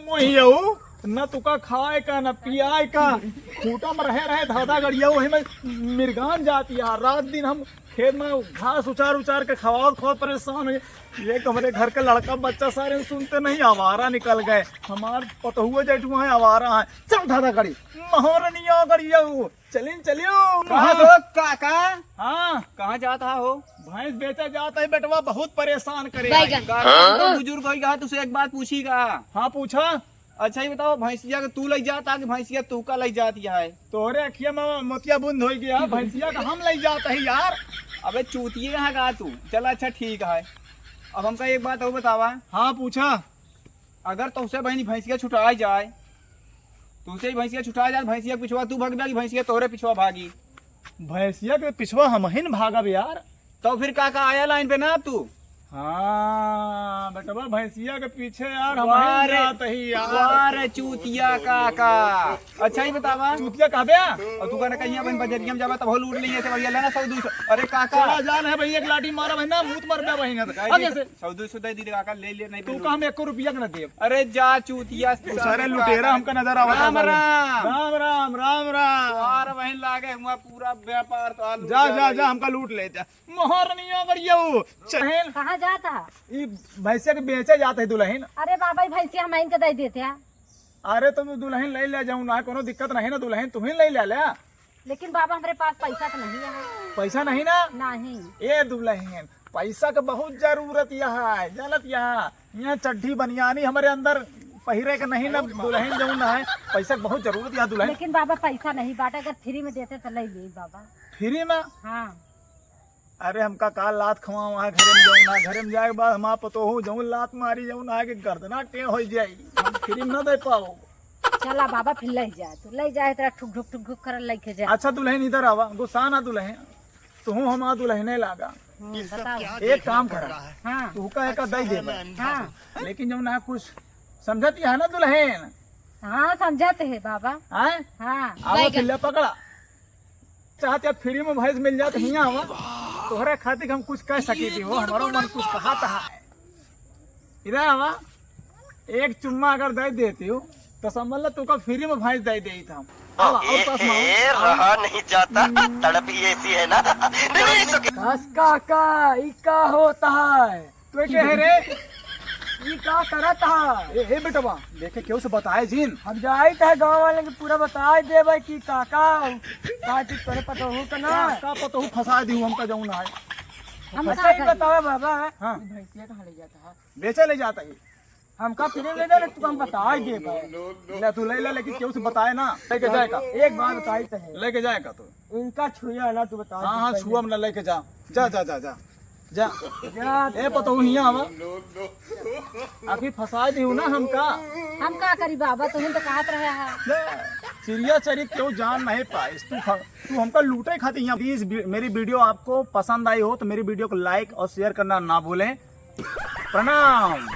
मोहियऊ न तुका खाए का न पियाए का खूटा में रहे धाधा गड़िया वही में मिर्गान जाती है। रात दिन हम खेत में घास उचार के खवाओ परेशान हुए। ये हमारे घर के लड़का बच्चा सारे सुनते नहीं, आवारा निकल गए। हमार पतहुआ जेठुआ है आवारा है। चल धाधा गड़ी मोहरनिया गड़िया चलियो कहाँ हो काका? हाँ कहाँ जाता हो? भैंस बेचा जाता है बेटवा, बहुत परेशान करे। काका तो बुजुर्ग होई कहा तुझसे एक बात पूछी का। हाँ पूछा। अच्छा ही बताओ, भैंसिया के तू ले जाता कि भैंसिया तू का ले जाती है? तोहरे अखिया में मोतिया बूंद हो गया, भैंसिया का हम ले जाता है यार। अबे चूतिए कहाँ का तू? चल अच्छा ठीक है। अब हमका एक बात और बतावा। हाँ पूछा। अगर तुझसे बहनी भैंसिया छुटा जाए, तुझसे ही भैंसिया छुटा जाए, भैंसिया पिछवा तू भाग जाएगी, भैंसिया तोहरे पिछवा भागी, भैंसिया के पिछवा हम ही न भागब यार। तो फिर काका आया लाइन पे ना अब तू? हाँ बेटवा भैंसिया के पीछे यार हम वाह ही रे, जाते ही यार। वाह रे चूतिया काका। अच्छा ही बतावा। चूतिया कहबे और तू कहना कहीं अपन बजरिया में जावा तब हो लूट लेंगे ऐसे बढ़िया लेना 100-200। अरे काका चला जान है भैया, एक लाठी मारा बहना मुंह मर गया बहना। आगे से 100-200 दे दी काका, ले ले नहीं तू का हम 1 रुपया का न दे। अरे जा चूतिया तू सारे लुटेरा हमका नजर आवता। राम राम राम राम राम राम। और बहन लागे हुआ पूरा व्यापार तो जा हमका लूट लेते मोहरनिया गड़िया चहल। कहाँ जाता? ई भैंसिया के बेचे जाते है दुल्हन। अरे बाबा भैंसिया हम इनके दे देते हैं। अरे तुम दुल्हन ले जाऊँ ना, कोनो दिक्कत नहीं ना, दुल्हन तुम्हें ले। लेकिन बाबा हमारे पास पैसा तो नहीं है। पैसा नहीं ना? नहीं। ए दुल्हन पैसा का बहुत जरूरत है, जानत यहाँ चड्ढी बनियानी हमारे अंदर पहिरे के नहीं ना, दुल्हन जाऊँ ना है, पैसा बहुत जरूरत है दुल्हन। लेकिन बाबा पैसा नहीं बाटा, अगर फ्री में देते तो ले ले बाबा। फ्री में? हाँ। अरे हमका काल लात खवा वहाँ घरे में जाऊँ ना, घरे में जाए के बाद हम पतो जाऊँ लात मारी जाऊँ ना कि गर्दना टे हो जाए, हम फ्री में न दे पाओ। चला बाबा फिर ले जाए, तू ले जाए तेरा ठुक ठुक कर लेके जा। अच्छा दुल्हन इधर आवा, गुस्सा ना दुल्हन, तू हम दुल्हने लागा। बताओ। एक काम करा, हाँ तू का एक दे दे, हाँ लेकिन जब ना कुछ समझती है ना दुल्हन। हाँ समझाते है बाबा। हाँ हाँ किल्ला पकड़ा, चाहते फ्री में भैंस मिल जाए तो हियाँ आवा, तोहरे खातिर हम कुछ कह सकी थी, वो हमारो मन कुछ कहा था। इधर आवा, एक चुम्मा अगर दे देती हो तो समझ लो तुका फ्री में भैंस दे दी था। रहा नहीं जाता, तड़प ही ऐसी है ना। काका ई का होता है? तू के है रे? ई का करता है? ए बेटवा देखे क्यों से बताए जिन हम जाए थे गांव वाले के पूरा बताए देबे कि काका का चीज तोरे पता हो का ना का पता हो, फंसा दी हमका जाऊं ना है। हम सही बतावे बाबा। हां भैंसिया कहाँ ले जाता है? बेचे ले जाता है, हमका फिर ले दे तू हम बताए दे ले, तू ले लेकिन क्यों से बताए ना, लेके जाएगा। एक बात बताई तो है, लेके जाएगा तू इनका छुआ ना, तू बता। हां छुआ में लेके जा जा जा जा जा जा ए पता हो हियां आवा, अभी फंसा दी ना हमका। हम का करी बाबा, तुम तो कहत रहे है। चिड़िया चरी क्यों जान नहीं पाए तू हमका लूटे खाती यहाँ। प्लीज मेरी वीडियो आपको पसंद आई हो तो मेरी वीडियो को लाइक और शेयर करना ना भूलें। प्रणाम।